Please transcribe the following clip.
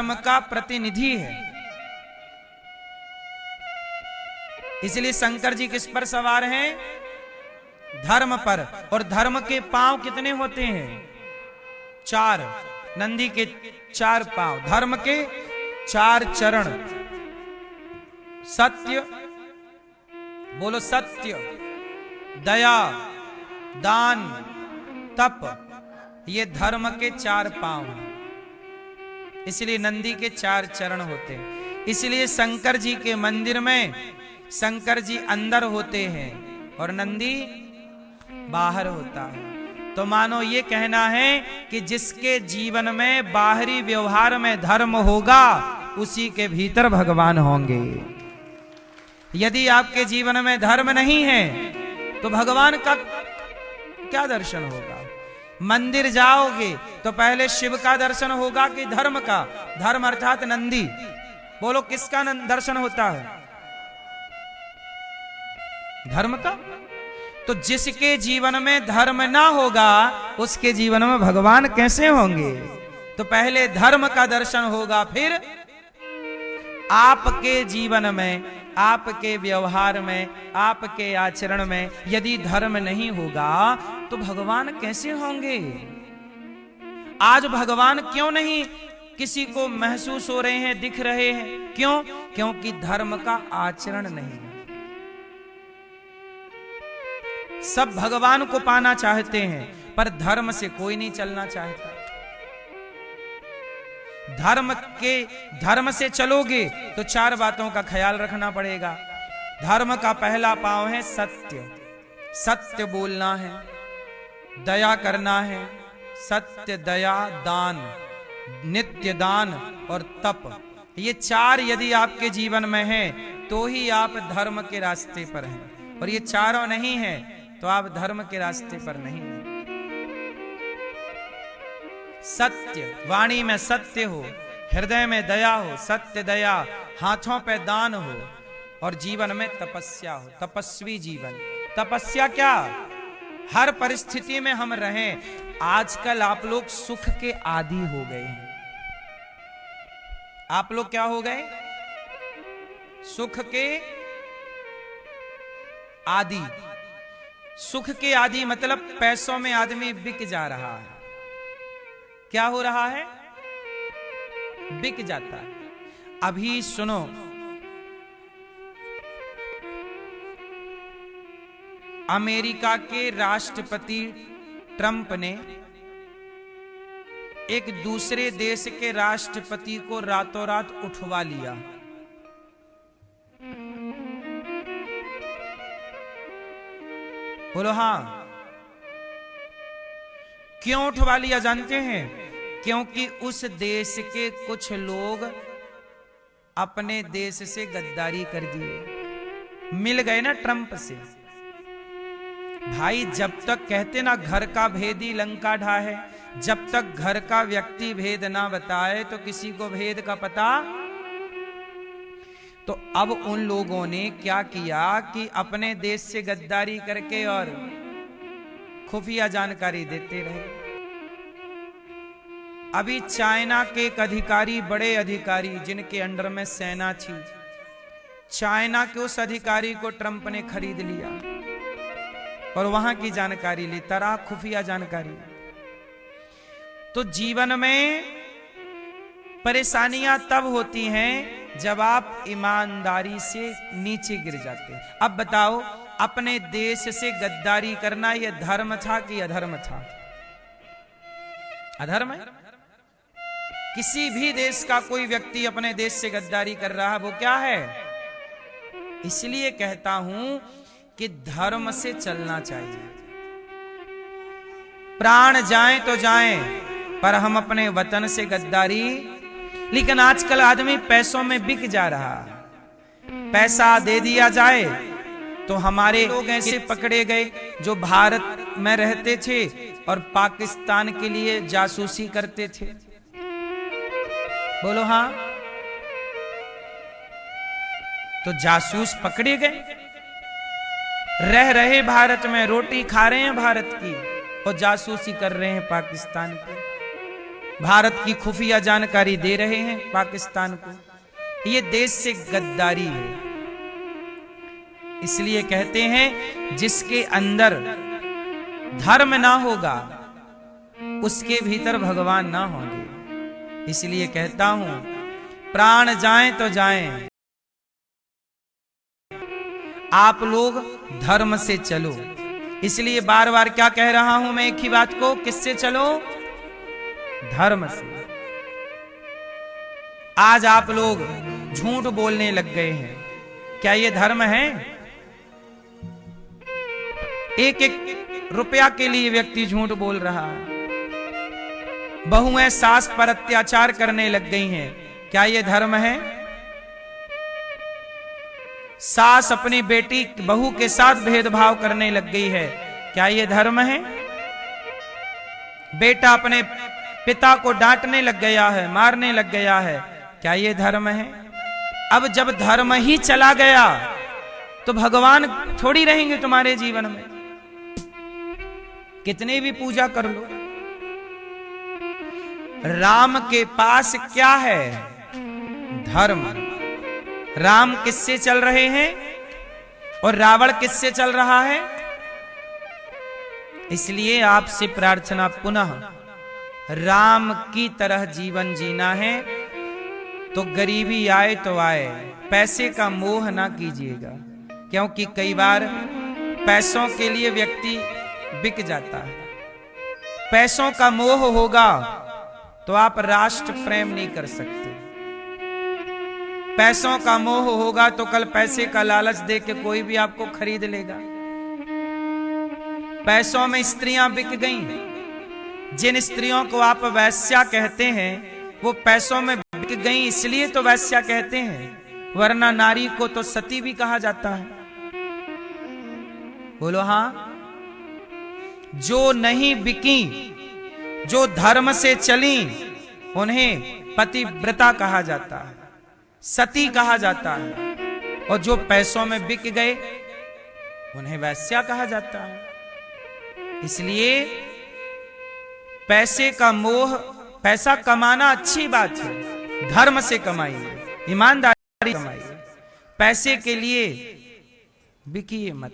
धर्म का प्रतिनिधि है। इसलिए शंकर जी किस पर सवार हैं? धर्म पर। और धर्म के पांव कितने होते हैं? 4। नंदी के 4 पांव, धर्म के 4 चरण। सत्य, बोलो सत्य, दया, दान, तप, ये धर्म के 4 पांव हैं। इसलिए नंदी के 4 चरण होते हैं। इसलिए शंकर जी के मंदिर में शंकर जी अंदर होते हैं और नंदी बाहर होता है। तो मानो ये कहना है कि जिसके जीवन में बाहरी व्यवहार में धर्म होगा उसी के भीतर भगवान होंगे। यदि आपके जीवन में धर्म नहीं है तो भगवान का क्या दर्शन होगा? मंदिर जाओगे तो पहले शिव का दर्शन होगा कि धर्म का? धर्म अर्थात नंदी। बोलो किसका दर्शन होता है? धर्म का। तो जिसके जीवन में धर्म ना होगा उसके जीवन में भगवान कैसे होंगे? तो पहले धर्म का दर्शन होगा, फिर आपके जीवन में, आपके व्यवहार में, आपके आचरण में यदि धर्म नहीं होगा तो भगवान कैसे होंगे? आज भगवान क्यों नहीं किसी को महसूस हो रहे हैं, दिख रहे हैं? क्यों? क्योंकि धर्म का आचरण नहीं है। सब भगवान को पाना चाहते हैं पर धर्म से कोई नहीं चलना चाहता। धर्म से चलोगे तो 4 बातों का ख्याल रखना पड़ेगा। धर्म का पहला पांव है सत्य। सत्य बोलना है, दया करना है, सत्य, दया, दान, नित्य दान और तप। ये 4 यदि आपके जीवन में है तो ही आप धर्म के रास्ते पर हैं। और ये 4 नहीं है तो आप धर्म के रास्ते पर नहीं हैं। सत्य, वाणी में सत्य हो, हृदय में दया हो, सत्य दया, हाथों पे दान हो और जीवन में तपस्या हो। तपस्वी जीवन। तपस्या क्या? हर परिस्थिति में हम रहें। आजकल आप लोग सुख के आदी हो गए हैं। आप लोग क्या हो गए? सुख के आदी। सुख के आदी मतलब पैसों में आदमी बिक जा रहा है। क्या हो रहा है? बिक जाता है। अभी सुनो, अमेरिका के राष्ट्रपति ट्रंप ने एक दूसरे देश के राष्ट्रपति को रातों रात उठवा लिया। बोलो हाँ। क्यों उठवा लिया जानते हैं? क्योंकि उस देश के कुछ लोग अपने देश से गद्दारी कर दिए, मिल गए ना ट्रंप से। भाई जब तक कहते ना घर का भेदी लंका ढाहे, जब तक घर का व्यक्ति भेद ना बताए तो किसी को भेद का पता। तो अब उन लोगों ने क्या किया कि अपने देश से गद्दारी करके और खुफिया जानकारी देते रहे। अभी चाइना के एक अधिकारी, बड़े अधिकारी जिनके अंडर में सेना थी, चाइना के उस अधिकारी को ट्रंप ने खरीद लिया और वहां की जानकारी ली, तरह खुफिया जानकारी। तो जीवन में परेशानियां तब होती हैं जब आप ईमानदारी से नीचे गिर जाते हैं। अब बताओ, अपने देश से गद्दारी करना यह धर्म था कि अधर्म था? अधर्म है। किसी भी देश का कोई व्यक्ति अपने देश से गद्दारी कर रहा है, वो क्या है? इसलिए कहता हूं कि धर्म से चलना चाहिए। प्राण जाए तो जाए पर हम अपने वतन से गद्दारी। लेकिन आजकल आदमी पैसों में बिक जा रहा है। पैसा दे दिया जाए तो हमारे लोग ऐसे पकड़े गए जो भारत में रहते थे और पाकिस्तान के लिए जासूसी करते थे। बोलो हाँ। तो जासूस पकड़े गए, रह रहे भारत में, रोटी खा रहे हैं भारत की और जासूसी कर रहे हैं पाकिस्तान की। भारत की खुफिया जानकारी दे रहे हैं पाकिस्तान को। ये देश से गद्दारी है। इसलिए कहते हैं जिसके अंदर धर्म ना होगा उसके भीतर भगवान ना होंगे। इसलिए कहता हूं प्राण जाएं तो जाएं, आप लोग धर्म से चलो। इसलिए बार बार क्या कह रहा हूं मैं एक ही बात को, किससे चलो? धर्म से। आज आप लोग झूठ बोलने लग गए हैं, क्या ये धर्म है? एक एक रुपया के लिए व्यक्ति झूठ बोल रहा है। बहुएं सास पर अत्याचार करने लग गई हैं, क्या ये धर्म है? सास अपनी बेटी बहू के साथ भेदभाव करने लग गई है, क्या ये धर्म है? बेटा अपने पिता को डांटने लग गया है, मारने लग गया है, क्या ये धर्म है? अब जब धर्म ही चला गया तो भगवान थोड़ी रहेंगे तुम्हारे जीवन में। कितने भी पूजा कर लो, राम के पास क्या है? धर्म। राम किससे चल रहे हैं और रावण किससे चल रहा है? इसलिए आपसे प्रार्थना पुनः, राम की तरह जीवन जीना है तो गरीबी आए तो आए, पैसे का मोह ना कीजिएगा। क्योंकि कई बार पैसों के लिए व्यक्ति बिक जाता है। पैसों का मोह होगा तो आप राष्ट्र प्रेम नहीं कर सकते। पैसों का मोह होगा तो कल पैसे का लालच दे के कोई भी आपको खरीद लेगा। पैसों में स्त्रियां बिक गईं। जिन स्त्रियों को आप वैश्या कहते हैं वो पैसों में बिक गईं, इसलिए तो वैश्या कहते हैं, वरना नारी को तो सती भी कहा जाता है। बोलो हाँ। जो नहीं बिकी, जो धर्म से चली, उन्हें पतिव्रता कहा जाता है, सती कहा जाता है। और जो पैसों में बिक गए उन्हें वैश्या कहा जाता है। इसलिए पैसे का मोह, पैसा कमाना अच्छी बात है, धर्म से कमाइए, ईमानदारी कमाइए। पैसे के लिए बिकिए मत।